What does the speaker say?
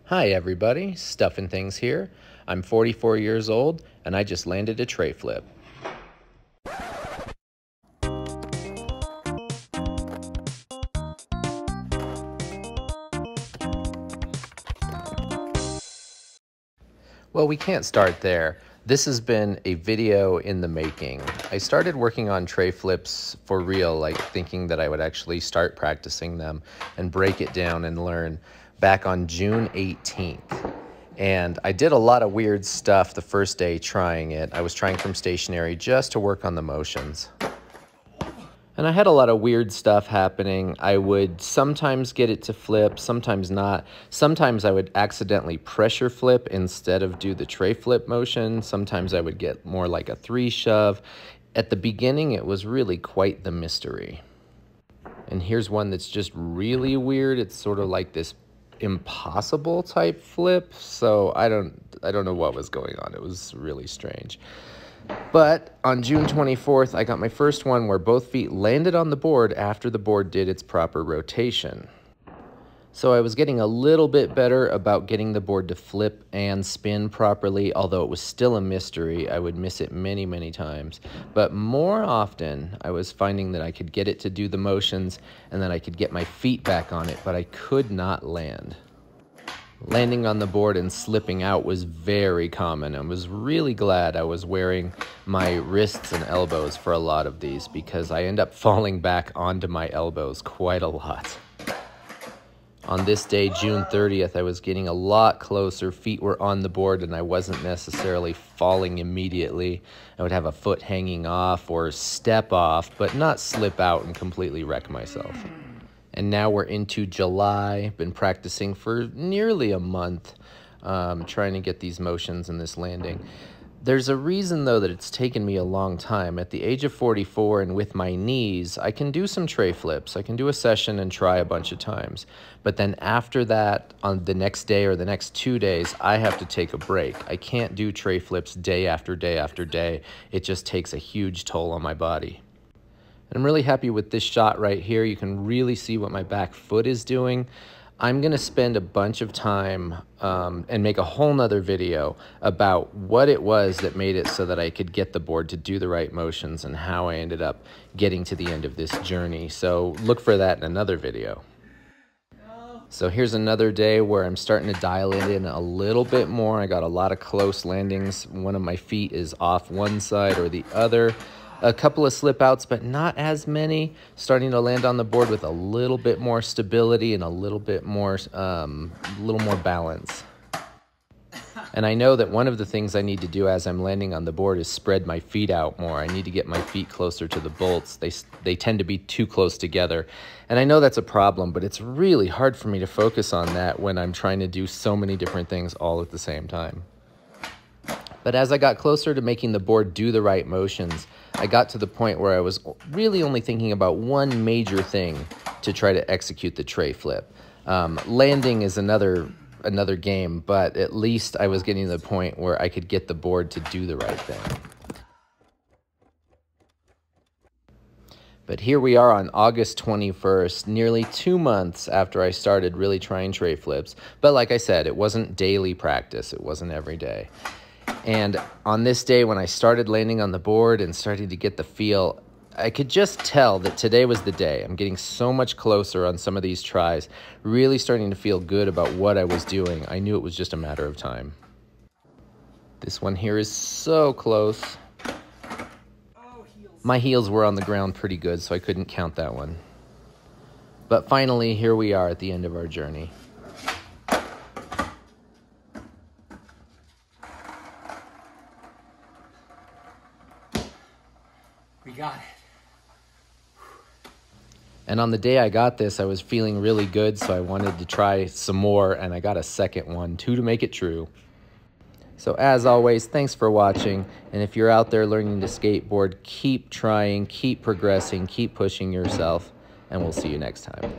Hi everybody, Stuffin' Things here. I'm 44 years old and I just landed a tray flip. Well, we can't start there. This has been a video in the making. I started working on tray flips for real, like thinking that I would actually start practicing them and break it down and learn back on June 18th. And I did a lot of weird stuff the first day trying it. I was trying from stationary just to work on the motions. And I had a lot of weird stuff happening. I would sometimes get it to flip, sometimes not. Sometimes I would accidentally pressure flip instead of do the tray flip motion. Sometimes I would get more like a 3-shove. At the beginning, it was really quite the mystery. And here's one that's just really weird. It's sort of like this impossible type flip. So I don't know what was going on. It was really strange. But on June 24th, I got my first one where both feet landed on the board after the board did its proper rotation. So I was getting a little bit better about getting the board to flip and spin properly, although it was still a mystery. I would miss it many, many times. But more often, I was finding that I could get it to do the motions and that I could get my feet back on it, but I could not land. Landing on the board and slipping out was very common. I was really glad I was wearing my wrists and elbows for a lot of these because I end up falling back onto my elbows quite a lot. On this day, June 30th, I was getting a lot closer. Feet were on the board and I wasn't necessarily falling immediately. I would have a foot hanging off or step off, but not slip out and completely wreck myself. And now we're into July, been practicing for nearly a month, trying to get these motions in this landing. There's a reason, though, that it's taken me a long time. At the age of 44 and with my knees, I can do some tray flips. I can do a session and try a bunch of times. But then after that, on the next day or the next 2 days, I have to take a break. I can't do tray flips day after day after day. It just takes a huge toll on my body. I'm really happy with this shot right here. You can really see what my back foot is doing. I'm gonna spend a bunch of time and make a whole nother video about what it was that made it so that I could get the board to do the right motions and how I ended up getting to the end of this journey. So look for that in another video. So here's another day where I'm starting to dial it in a little bit more. I got a lot of close landings. One of my feet is off one side or the other. A couple of slip outs, but not as many. Starting to land on the board with a little bit more stability and a little bit more, balance. And I know that one of the things I need to do as I'm landing on the board is spread my feet out more. I need to get my feet closer to the bolts. They tend to be too close together. And I know that's a problem, but it's really hard for me to focus on that when I'm trying to do so many different things all at the same time. But as I got closer to making the board do the right motions, I got to the point where I was really only thinking about one major thing to try to execute the tray flip. Landing is another game, but at least I was getting to the point where I could get the board to do the right thing. But here we are on August 21st, nearly 2 months after I started really trying tray flips. But like I said, it wasn't daily practice. It wasn't every day. And on this day, when I started landing on the board and starting to get the feel, I could just tell that today was the day. I'm getting so much closer on some of these tries, really starting to feel good about what I was doing. I knew it was just a matter of time. This one here is so close. My heels were on the ground pretty good, so I couldn't count that one. But finally, here we are at the end of our journey. We got it. And on the day I got this, I was feeling really good, so I wanted to try some more, and I got a second one, 2 to make it true. So as always, thanks for watching, and if you're out there learning to skateboard, keep trying, keep progressing, keep pushing yourself, and we'll see you next time.